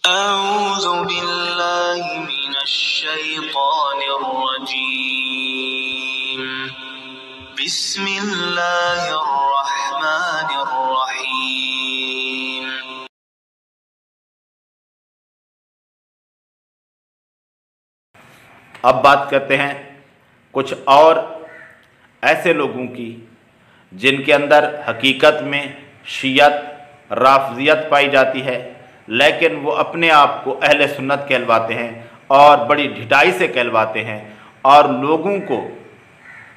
अऊज़ु बिल्लाहि मिनश्शैतानिर्रजीम। बिस्मिल्लाहिर्रहमानिर्रहीम। अब बात करते हैं कुछ और ऐसे लोगों की जिनके अंदर हकीकत में शियत राफजियत पाई जाती है, लेकिन वो अपने आप को अहले सुन्नत कहलवाते हैं और बड़ी ढिठाई से कहलवाते हैं और लोगों को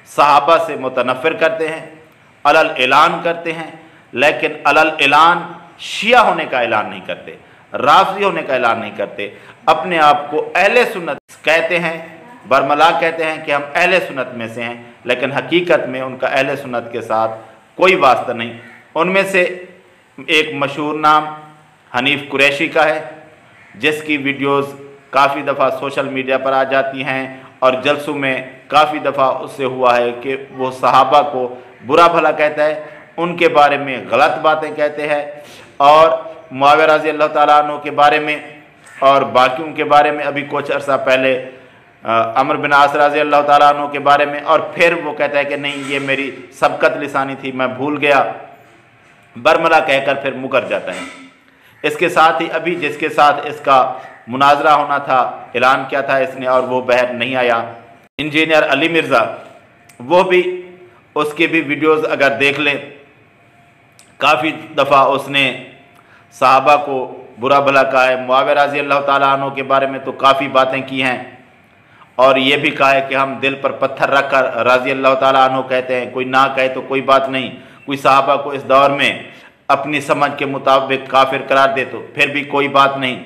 सहाबा से मुतनफ़िर करते हैं, अलल ऐलान करते हैं, लेकिन अलल ऐलान शिया होने का ऐलान नहीं करते, राफजी होने का ऐलान नहीं करते। अपने आप को अहले सुन्नत कहते हैं, बरमला कहते हैं कि हम अहले सुन्नत में से हैं, लेकिन हकीकत में उनका अहले सुन्नत के साथ कोई वास्ता नहीं। उनमें से एक मशहूर नाम हनीफ कुरैशी का है, जिसकी वीडियोस काफ़ी दफ़ा सोशल मीडिया पर आ जाती हैं और जलसों में काफ़ी दफ़ा उससे हुआ है कि वो सहाबा को बुरा भला कहता है, उनके बारे में गलत बातें कहते हैं और मुआविया रज़ी अल्लाह ताला अन्हु के बारे में और बाकियों के बारे में, अभी कुछ अर्सा पहले अमर बिन आस रज़ी अल्लाह ताला अन्हु के बारे में, और फिर वो कहता है कि नहीं ये मेरी सबकत लिसानी थी, मैं भूल गया, बरमला कहकर फिर मुकर जाता है। इसके साथ ही अभी जिसके साथ इसका मुनाजरा होना था, ऐलान किया था इसने और वो बहर नहीं आया, इंजीनियर अली मिर्ज़ा, वो भी उसके भी वीडियोस अगर देख लें, काफ़ी दफ़ा उसने सहाबा को बुरा भला कहा है। मुआविया रज़ी अल्लाह ताला अन्हु के बारे में तो काफ़ी बातें की हैं और ये भी कहा है कि हम दिल पर पत्थर रख कर रज़ी अल्लाह ताला अन्हु कहते हैं, कोई ना कहे तो कोई बात नहीं, कोई सहाबा को इस दौर में अपनी समझ के मुताबिक काफिर करार दे तो फिर भी कोई बात नहीं।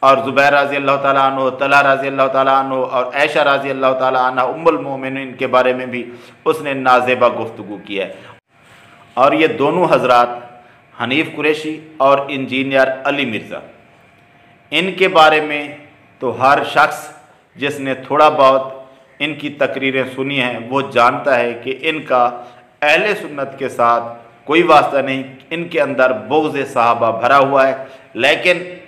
और ज़ुबैर रज़ी अल्लाह ताला अन्हु, तलहा रज़ी अल्लाह ताला अन्हु और ऐशा रज़ी अल्लाह ताला अन्हा उम्मुल मोमिनीन के बारे में भी उसने नाज़ेबा गुफ्तगू की है। और ये दोनों हजरात हनीफ कुरैशी और इंजीनियर अली मिर्ज़ा, इनके बारे में तो हर शख्स जिसने थोड़ा बहुत इनकी तकरीरें सुनी हैं वो जानता है कि इनका अहले सुन्नत के साथ कोई वास्ता नहीं, इनके अंदर बुग़्ज़ सहाबा भरा हुआ है, लेकिन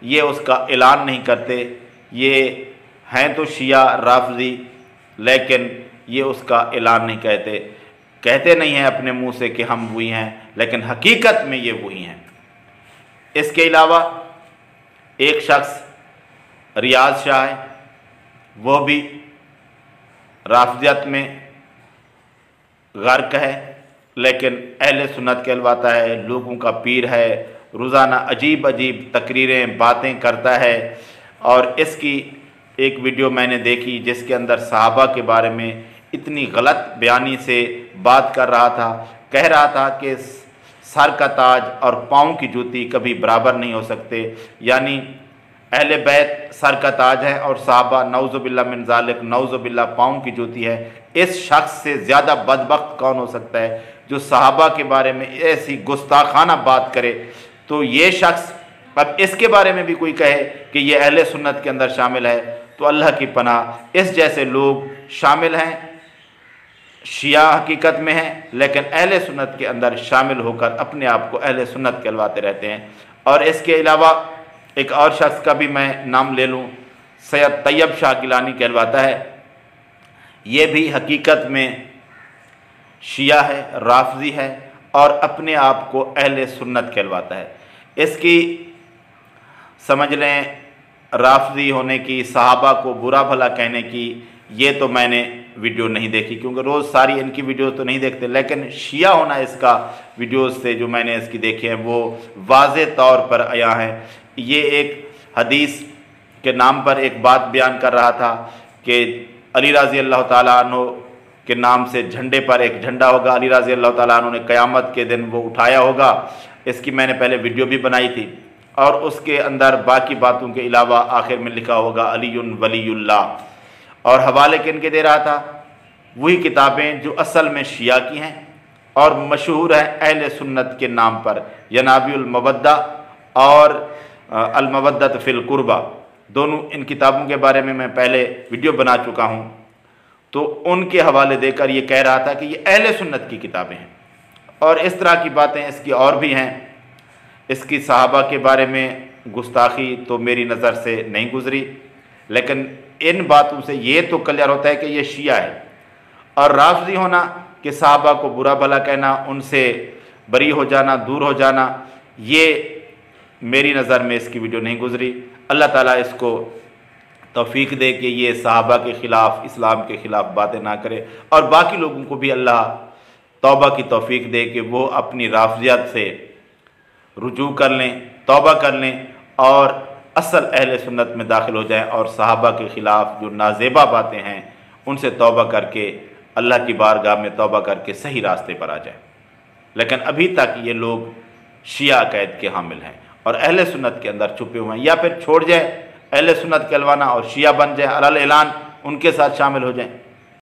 ये उसका ऐलान नहीं करते। ये हैं तो शिया राफजी, लेकिन ये उसका ऐलान नहीं कहते नहीं हैं अपने मुंह से कि हम वही हैं, लेकिन हकीकत में ये वही हैं। इसके अलावा एक शख्स रियाज शाह है, वो भी राफजियत में गर्क है, लेकिन अहले सुन्नत कहलवाता है, लोगों का पीर है, रोज़ाना अजीब अजीब तकरीरें बातें करता है। और इसकी एक वीडियो मैंने देखी जिसके अंदर सहाबा के बारे में इतनी गलत बयानी से बात कर रहा था, कह रहा था कि सर का ताज और पाँव की जूती कभी बराबर नहीं हो सकते, यानी अहले बैत सर का ताज है और सहाबा नऊज़ुबिल्लाह मिन ज़ालिक, नऊज़ुबिल्लाह पाँव की जूती है। इस शख्स से ज़्यादा बदबख्त कौन हो सकता है जो सहाबा के बारे में ऐसी गुस्ताखाना बात करे। तो ये शख्स अब इसके बारे में भी कोई कहे कि ये अहले सुन्नत के अंदर शामिल है, तो अल्लाह की पनाह, इस जैसे लोग शामिल हैं, शिया हकीकत में हैं, लेकिन अहले सुन्नत के अंदर शामिल होकर अपने आप को अहले सुन्नत कहलवाते रहते हैं। और इसके अलावा एक और शख्स का भी मैं नाम ले लूँ, सैयद तैयब शाह गिलानी कहलवाता है, ये भी हकीकत में शिया है, राफजी है और अपने आप को अहले सुन्नत कहलवाता है। इसकी समझ लें राफजी होने की, सहाबा को बुरा भला कहने की, ये तो मैंने वीडियो नहीं देखी क्योंकि रोज़ सारी इनकी वीडियो तो नहीं देखते, लेकिन शिया होना इसका वीडियोस से जो मैंने इसकी देखे हैं वो वाज़े तौर पर आया है। ये एक हदीस के नाम पर एक बात बयान कर रहा था कि अली रज़ी अल्लाह ताला अन्हु के नाम से झंडे पर एक झंडा होगा, अली रज़ी अल्लाह ताला अन्हु ने क़यामत के दिन वो उठाया होगा। इसकी मैंने पहले वीडियो भी बनाई थी और उसके अंदर बाकी बातों के अलावा आखिर में लिखा होगा अलीयुन वलीयुल्लाह, और हवाले किनके दे रहा था, वही किताबें जो असल में शिया की हैं और मशहूर हैं अहले सुन्नत के नाम पर, यनाबियुल मवद्दा और अल मवद्दत फिल कुर्बा। दोनों इन किताबों के बारे में मैं पहले वीडियो बना चुका हूँ, तो उनके हवाले देकर ये कह रहा था कि ये अहले सुन्नत की किताबें हैं। और इस तरह की बातें इसकी और भी हैं। इसकी सहाबा के बारे में गुस्ताखी तो मेरी नज़र से नहीं गुज़री, लेकिन इन बातों से ये तो क्लियर होता है कि ये शिया है। और राफ़ज़ी होना कि सहाबा को बुरा भला कहना, उनसे बरी हो जाना, दूर हो जाना, ये मेरी नज़र में इसकी वीडियो नहीं गुज़री। अल्लाह ताला इसको तौफीक दे कि ये सहाबा के ख़िलाफ़, इस्लाम के ख़िलाफ़ बातें ना करे, और बाकी लोगों को भी अल्लाह तौबा की तौफीक दे कि वो अपनी राफ़ज़ियत से रुजू कर लें, तौबा कर लें और असल अहले सुन्नत में दाखिल हो जाएं, और सहाबा के ख़िलाफ़ जो नाजेबा बातें हैं उनसे तौबा करके अल्लाह की बारगाह में तौबा करके सही रास्ते पर आ जाएं। लेकिन अभी तक ये लोग शिया अक़ीदत के हामिल हैं और अहले सुन्नत के अंदर छुपे हुए हैं, या फिर छोड़ जाए अहले सुन्नत कहलवाना और शिया बन जाए, अलल ऐलान उनके साथ शामिल हो जाएं।